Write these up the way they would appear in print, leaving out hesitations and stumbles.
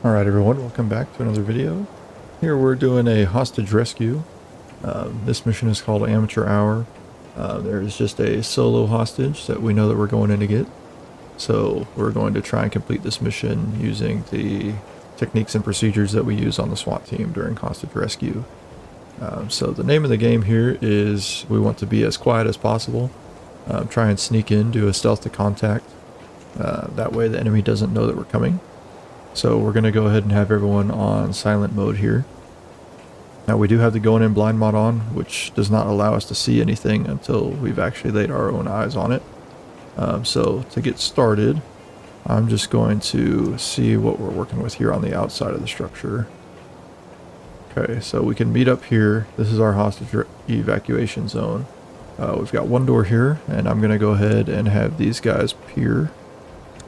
Alright everyone, welcome back to another video. Here we're doing a hostage rescue. This mission is called Amateur Hour. There's just a solo hostage that we know that we're going in to get. So we're going to try and complete this mission using the techniques and procedures that we use on the SWAT team during hostage rescue. So the name of the game here is we want to be as quiet as possible. Try and sneak in, do a stealth to contact. That way the enemy doesn't know that we're coming. So we're going to go ahead and have everyone on silent mode here. Now we do have the going in blind mod on, which does not allow us to see anything until we've actually laid our own eyes on it. So to get started, I'm just going to see what we're working with here on the outside of the structure. Okay, so we can meet up here. This is our hostage evacuation zone. We've got one door here, and I'm going to go ahead and have these guys peer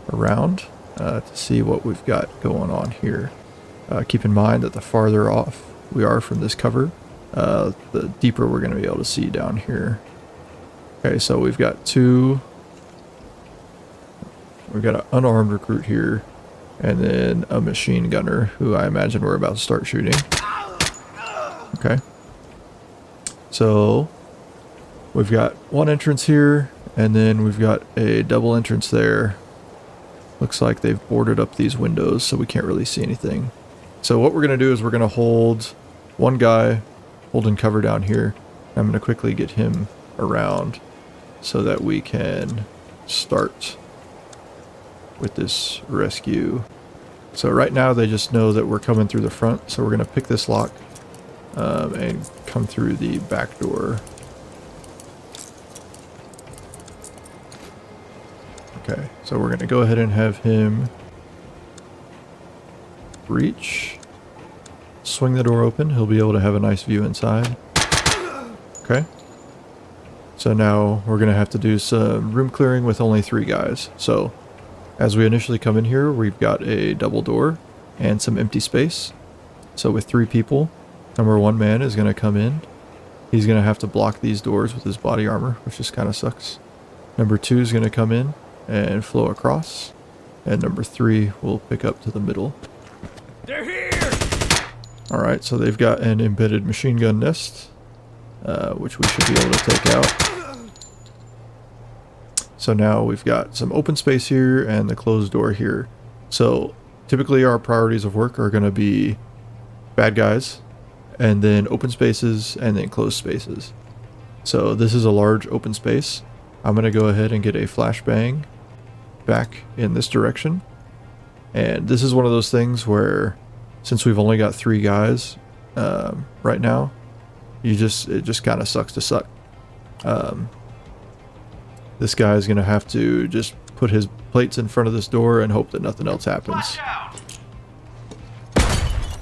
around to see what we've got going on here. Keep in mind that the farther off we are from this cover, the deeper we're going to be able to see down here. Okay, so we've got an unarmed recruit here, and then a machine gunner who I imagine we're about to start shooting. Okay, so we've got one entrance here, and then we've got a double entrance there. Looks like they've boarded up these windows, so we can't really see anything. So what we're going to do is we're going to hold one guy holding cover down here. I'm going to quickly get him around so that we can start with this rescue. So right now they just know that we're coming through the front, so we're going to pick this lock and come through the back door. Okay, so we're going to go ahead and have him reach, swing the door open. He'll be able to have a nice view inside. Okay, so now we're going to have to do some room clearing with only 3 guys. So as we initially come in here, we've got a double door and some empty space. So with 3 people, number 1 man is going to come in. He's going to have to block these doors with his body armor, which just kind of sucks. Number 2 is going to come in and flow across, and number 3 will pick up to the middle. They're here! Alright, so they've got an embedded machine gun nest, which we should be able to take out. So now we've got some open space here and the closed door here. So typically our priorities of work are going to be bad guys, and then open spaces, and then closed spaces. So this is a large open space. I'm going to go ahead and get a flashbang back in this direction. And this is one of those things where, since we've only got 3 guys right now, it just kind of sucks to suck. This guy is going to have to just put his plates in front of this door and hope that nothing else happens.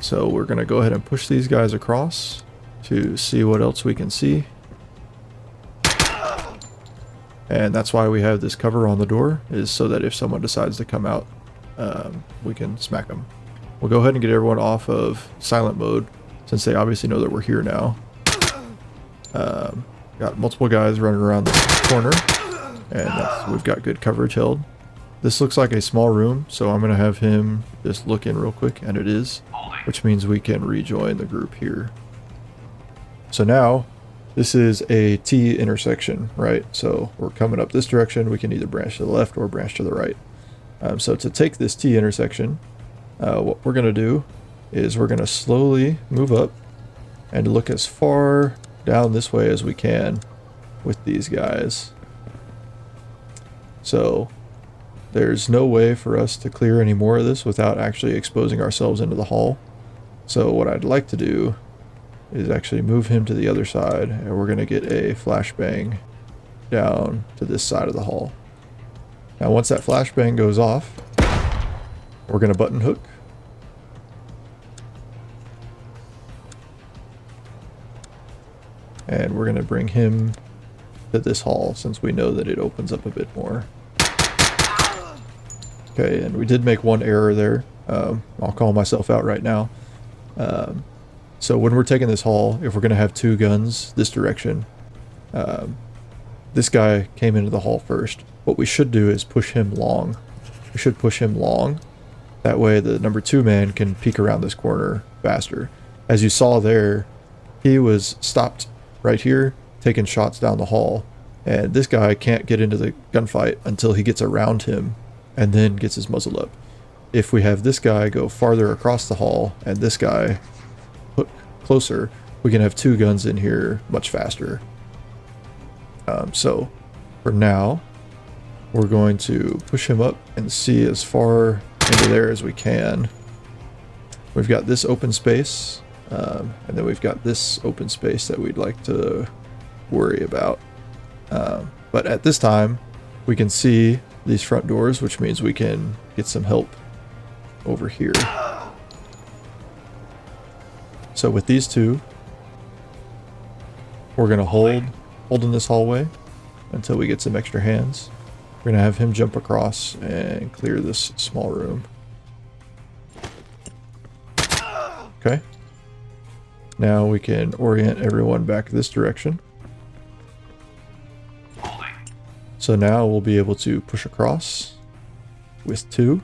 So we're going to go ahead and push these guys across to see what else we can see. And that's why we have this cover on the door, is so that if someone decides to come out, we can smack them. We'll go ahead and get everyone off of silent mode, since they obviously know that we're here now. Got multiple guys running around the corner, and we've got good coverage held. This looks like a small room, so I'm going to have him just look in real quick, and it is, which means we can rejoin the group here. So now, this is a T intersection, right? So we're coming up this direction. We can either branch to the left or branch to the right. So to take this T intersection, what we're going to do is we're going to slowly move up and look as far down this way as we can with these guys. So there's no way for us to clear any more of this without actually exposing ourselves into the hall. So what I'd like to do is actually move him to the other side, and we're going to get a flashbang down to this side of the hall. Now once that flashbang goes off, we're going to button hook. And we're going to bring him to this hall, since we know that it opens up a bit more. Okay, and we did make one error there. I'll call myself out right now. So when we're taking this hall, if we're going to have 2 guns this direction, this guy came into the hall first. What we should do is push him long. We should push him long That way the number 2 man can peek around this corner faster. As you saw there, he was stopped right here, taking shots down the hall. And this guy can't get into the gunfight until he gets around him and then gets his muzzle up. If we have this guy go farther across the hall and this guy hook closer, we can have 2 guns in here much faster. So for now, we're going to push him up and see as far into there as we can. We've got this open space, and then we've got this open space that we'd like to worry about. But at this time, we can see these front doors, which means we can get some help over here. So with these 2, we're going to hold in this hallway until we get some extra hands. We're going to have him jump across and clear this small room. Okay. Now we can orient everyone back this direction. So now we'll be able to push across with 2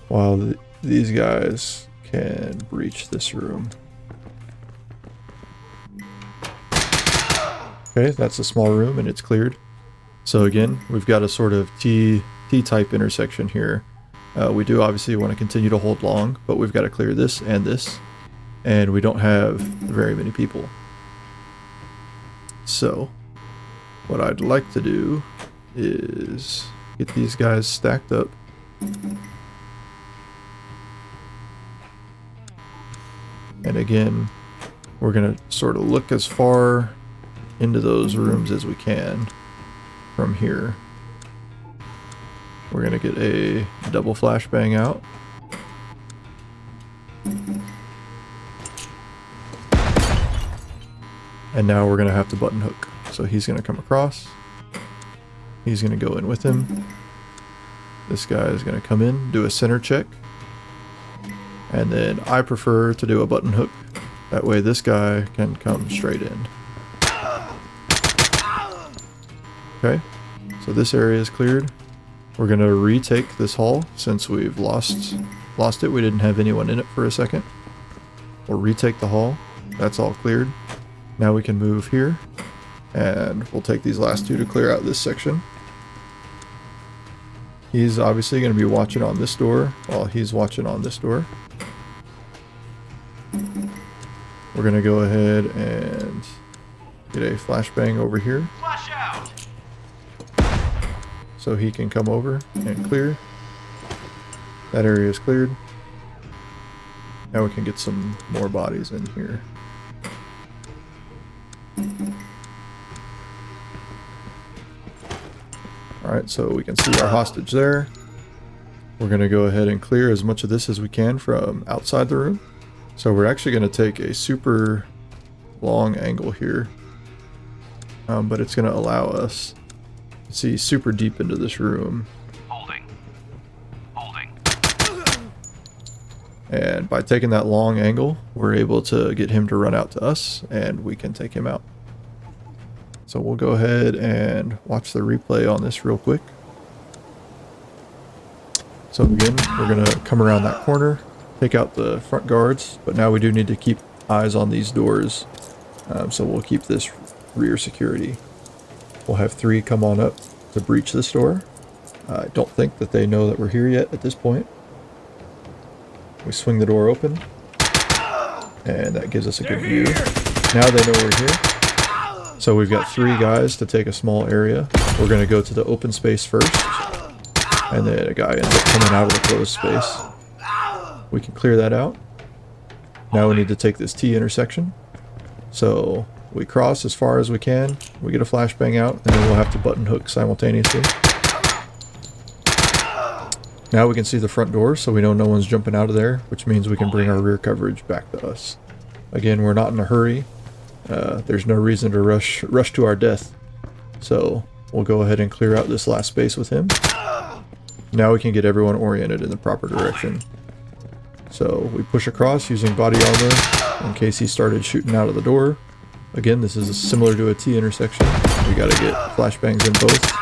while these guys can breach this room. Okay, that's a small room and it's cleared. So again, we've got a sort of T-type intersection here. We do obviously want to continue to hold long, but we've got to clear this, and we don't have very many people. So what I'd like to do is get these guys stacked up. And again, we're going to sort of look as far into those rooms as we can from here. We're going to get a double flashbang out. And now we're going to have to button hook. So he's going to come across. He's going to go in with him. This guy is going to come in, do a center check. And then I prefer to do a button hook. That way this guy can come straight in. Okay, so this area is cleared. We're going to retake this hall since we've lost it. We didn't have anyone in it for a second. We'll retake the hall. That's all cleared. Now we can move here. And we'll take these last 2 to clear out this section. He's obviously going to be watching on this door while he's watching on this door. We're going to go ahead and get a flashbang over here. Flash out! So he can come over and clear. That area is cleared. Now we can get some more bodies in here. Alright, so we can see our hostage there. We're going to go ahead and clear as much of this as we can from outside the room. So we're actually going to take a super long angle here. But it's going to allow us to see super deep into this room. Holding. And by taking that long angle, we're able to get him to run out to us and we can take him out. So we'll go ahead and watch the replay on this real quick. So again, we're going to come around that corner, take out the front guards, but now we do need to keep eyes on these doors. So we'll keep this rear security. We'll have 3 come on up to breach this door. I don't think that they know that we're here yet at this point. We swing the door open, and that gives us a good view. Now they know we're here. So we've got 3 guys to take a small area. We're going to go to the open space first, and then a guy ends up coming out of the closed space. We can clear that out. Now we need to take this T intersection. So we cross as far as we can, we get a flashbang out, and then we'll have to button hook simultaneously. Now we can see the front door, so we know no one's jumping out of there, which means we can bring our rear coverage back to us. Again, we're not in a hurry. There's no reason to rush to our death. So we'll go ahead and clear out this last space with him. Now we can get everyone oriented in the proper direction. So we push across using body armor in case he started shooting out of the door. Again, this is similar to a T intersection. We gotta get flashbangs in both.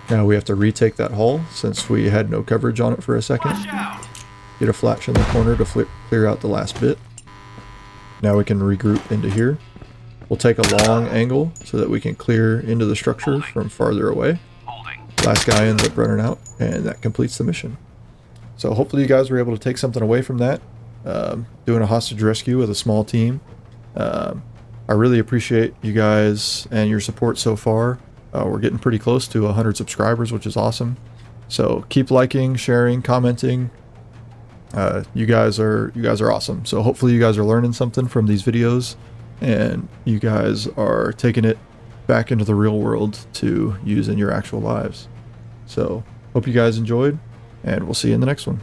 Now we have to retake that hull since we had no coverage on it for a second. Get a flash in the corner to clear out the last bit. Now we can regroup into here. We'll take a long angle so that we can clear into the structure from farther away. Last guy ends up running out, and that completes the mission. So hopefully you guys were able to take something away from that. Doing a hostage rescue with a small team. I really appreciate you guys and your support so far. We're getting pretty close to 100 subscribers, which is awesome. So keep liking, sharing, commenting. You guys are awesome. So hopefully you guys are learning something from these videos, and you guys are taking it back into the real world to use in your actual lives. So hope you guys enjoyed, and we'll see you in the next one.